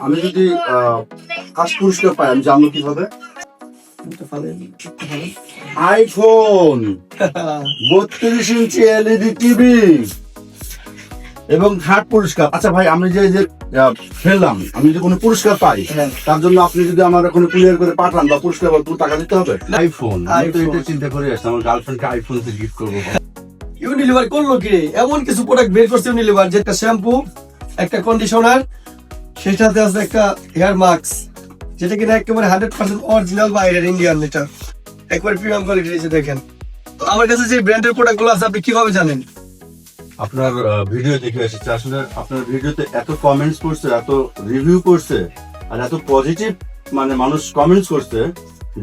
আমি যদি ফার্স্ট পুরস্কার পাই আমি জানবো কিভাবে? আইফোন 32 ইঞ্চি এলইডি টিভি এবং থার্ড পুরস্কার। আচ্ছা ভাই, আমি যে ফেললাম, আমি যদি কোনো পুরস্কার পাই তার জন্য আপনি যদি আমার কোনো ক্লিয়ার করে পাঠান বা পুরস্কার টাকা দিতে হবে? আইফোন, আমি তো এটা চিন্তা করে আসছি আমার গার্লফ্রেন্ডকে আইফোন গিফট করবো। ইউনিলিভার করলো কি রে, এমন কিছু প্রোডাক্ট বের করছে ইউনিলিভার, যেটা শ্যাম্পু, একটা কন্ডিশনার, সেই সাথে আছে একটা হেয়ার মাস্ক, যেটা কিনা একেবারে 100% অরিজিনাল বাইরের ইন্ডিয়ান, এটা একবার প্রিমিয়াম কোয়ালিটি এসে দেখেন। তো আমার কাছে যে ব্র্যান্ডের প্রোডাক্ট গুলো আছে আপনি কিভাবে জানেন? আপনার ভিডিও দেখে এসেছে। আসলে আপনার ভিডিওতে এত কমেন্টস করছে, এত রিভিউ করছে, আর এত পজিটিভ মানে মানুষ কমেন্টস করছে,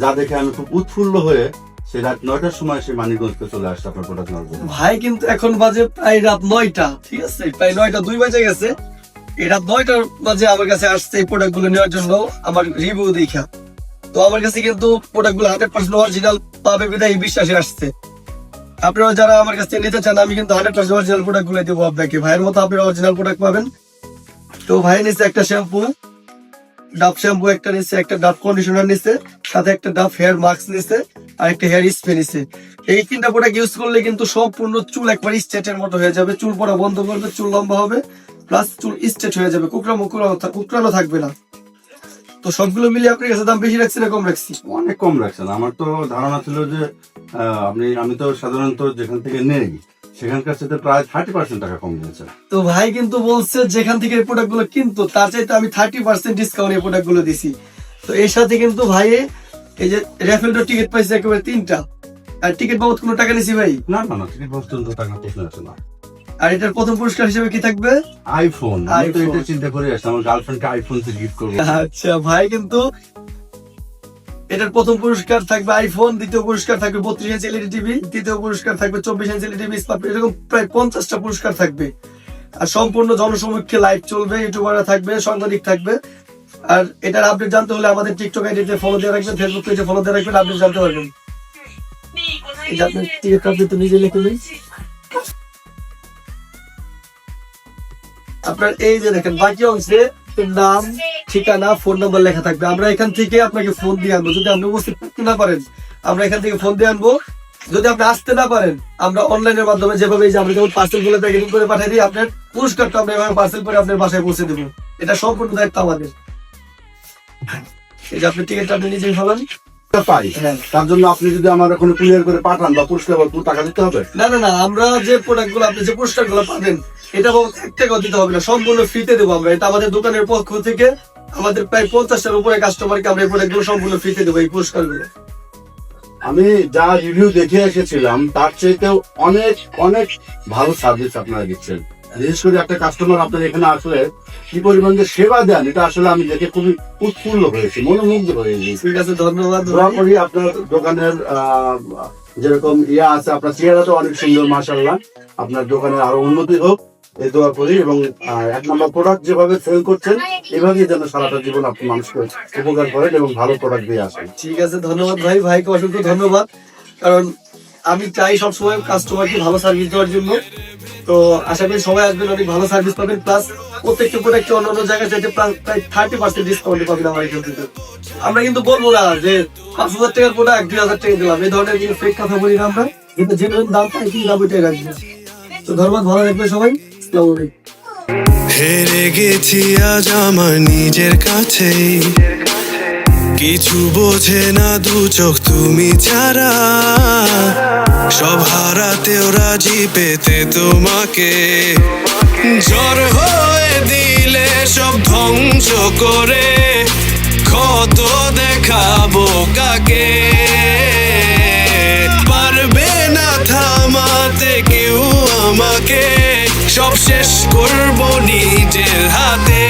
যা দেখে আমি খুব উৎফুল্ল হয়ে সেই রাত 9টার সময় সে মানিকগঞ্জকে চলে আসছে আপনার প্রোডাক্ট নেওয়ার জন্য। ভাই কিন্তু এখন বাজে প্রায় রাত 9টা, ঠিক আছে, প্রায় 9টা 2 বাজে গেছে। এই রাত 9টার বাজে আমার কাছে আসছে এই প্রোডাক্ট গুলো নেওয়ার জন্য আমার রিভিউ দেখা। তো আমার কাছে কিন্তু প্রোডাক্ট গুলো 100% অরিজিনাল পাবে বিধায় বিশ্বাসে আসছে। আপনারা যারা আমার কাছে নিতে চান, আমি কিন্তু 100% অরিজিনাল প্রোডাক্ট গুলো দেবো আপনাকে। ভাইয়ের মতো আপনারা অরিজিনাল প্রোডাক্ট পাবেন। তো ভাই নিচ্ছে একটা শ্যাম্পু, ডাব শ্যাম্পু একটা নিচ্ছে, একটা ডাব কন্ডিশনার নিচ্ছে, সাথে একটা ডাব হেয়ার মাস্ক নিচ্ছে, আর একটা হেয়ার স্প্রে নিচ্ছে। এই তিনটা প্রোডাক্ট ইউজ করলে কিন্তু সম্পূর্ণ চুল একবার স্ট্রেটের মতো হয়ে যাবে, চুল পড়া বন্ধ করবে, চুল লম্বা হবে, প্লাস চুল স্ট্রেট হয়ে যাবে, কুকরানো থাকবে না। তো সবগুলো মিলিয়ে আপনার কাছে দাম বেশি রাখছি না কম রাখছি? অনেক কম রাখছেন। আমার তো ধারণা ছিল যে আমি তো সাধারণত যেখান থেকে নেই সেখানকার সাথে প্রায় 30% টাকা কম দিয়েছে। তো ভাই কিন্তু বলছে যেখান থেকে এই প্রোডাক্ট গুলো কিন্তু তার চাইতে আমি 30% ডিসকাউন্ট এই প্রোডাক্ট গুলো দিছি। তো এর সাথে কিন্তু ভাই এই যে র্যাফেলডোর টিকিট পাইছে একেবারে 3টা। আর টিকিট বাবদ কোনো টাকা নিছি ভাই? না, টিকিট বাবদ তো টাকা প্রশ্ন আছে না। আর এটার প্রথম পুরস্কার হিসেবে কি থাকবে? আইফোন। আমি তো এটা চিন্তা করে আসছি আমার গার্লফ্রেন্ডকে আইফোন গিফট করবো। আচ্ছা ভাই, কিন্তু এটার প্রথম পুরস্কার থাকবে আইফোন, দ্বিতীয় পুরস্কার থাকবে 32 ইঞ্চি এলইডি টিভি, তৃতীয় পুরস্কার থাকবে 24 ইঞ্চি এলইডি টিভি, এরকম প্রায় 50টা পুরস্কার থাকবে। আর সম্পূর্ণ জনসমক্ষে লাইভ চলবে, ইউটিউবাররা থাকবে, সাংবাদিক থাকবে। আর এটার আপডেট জানতে হলে আমাদের টিকটক আইডিতে ফলো দিয়ে রাখবেন, ফেসবুক পেজে ফলো দিয়ে রাখবেন, আপডেট জানতে পারবেন। এটা আপনি টিকিট আপডেট তো নিজে লিখে দিন। আপনার এই যে দেখেন বাকি অংশে নাম, ঠিকানা, ফোন নাম্বার লেখা থাকবে। আমরা এখান থেকে আপনাকে ফোন দিয়ে আনবো। যদি আপনি উপস্থিত থাকতে না পারেন, আমরা এখান থেকে ফোন দিয়ে আনবো। যদি আপনি আসতে না পারেন, আমরা অনলাইনের মাধ্যমে যেভাবে আমরা যেমন পার্সেল গুলো প্যাকেটিং করে পাঠিয়ে দিই, আপনার পুরস্কারটা আমরা এভাবে পার্সেল করে আপনার বাসায় পৌঁছে দেবো। এটা সম্পূর্ণ দায়িত্ব আমাদের। এই যে আপনি টিকিটটা আপনি নিজেই ফেলান পাই, তার জন্য আপনি যদি আমার কোনো ক্লিয়ার করে পাঠান বা পুরস্কার টাকা দিতে হবে? না, আমরা যে প্রোডাক্ট গুলো আপনি যে পুরস্কার গুলো পাবেন এটা 1 টাকাও দিতে হবে না, সম্পূর্ণ ফ্রিতে দেবো আমরা। এটা আমাদের দোকানের পক্ষ থেকে আমাদের প্রায় 50টার উপরে কাস্টমারকে আমরা এই প্রোডাক্ট গুলো সম্পূর্ণ ফ্রিতে দেবো, এই পুরস্কার গুলো। আমি যা রিভিউ দেখে এসেছিলাম তার চাইতেও অনেক অনেক ভালো সার্ভিস আপনারা দিচ্ছেন। বিশেষ করে একটা কাস্টমার আপনার এখানে আসলে কি পরিমাণ যে সেবা দেন, এটা আসলে আমি দেখে খুবই উৎফুল্ল হয়েছি, মনোমুগ্ধ হয়ে গেছি। ঠিক আছে, ধন্যবাদ। দোয়া করি আপনার দোকানের যেরকম আছে, আপনার চেহারা তো অনেক সুন্দর, মাশাআল্লাহ। আপনার দোকানের আরো উন্নতি হোক এই দোয়া করি, এবং 1 নম্বর প্রোডাক্ট যেভাবে সেল করছেন এভাবেই যেন সারাটা জীবন আপনি মানুষকে উপকার করেন এবং ভালো প্রোডাক্ট দিয়ে আসেন। ঠিক আছে, ধন্যবাদ ভাই। ভাইকে অসংখ্য ধন্যবাদ, কারণ আমি চাই সবসময় কাস্টমারকে ভালো সার্ভিস দেওয়ার জন্য। তো আশা করি সবাই আসবেন, অনেক ভালো সার্ভিস পাবেন, প্লাস প্রত্যেকটা প্রোডাক্ট অন্যান্য জায়গায় চাইতে প্রায় 30% ডিসকাউন্ট পাবেন আমার এখান থেকে। আমরা কিন্তু বলবো না যে 5,000 টাকার প্রোডাক্ট 2,000 টাকা দিলাম, এই ধরনের কিন্তু ফেক কথা বলি না আমরা, কিন্তু যে দাম পাই কি দাম ওইটাই রাখবো। তো ধন্যবাদ, ভালো থাকবে সবাই। আসসালামু আলাইকুম। হেরে গেছি আজ আমার নিজের কাছে, কিছু বোঝে না দু চোখ তুমি ছাড়া, সব হারাতেও রাজি পেতে তোমাকে, ঝড় হয়ে দিলে সব ধ্বংস করে, ক্ষত দেখাবো কাকে, পারবে না থামাতে কেউ আমাকে, সব শেষ করবো নিজের হাতে।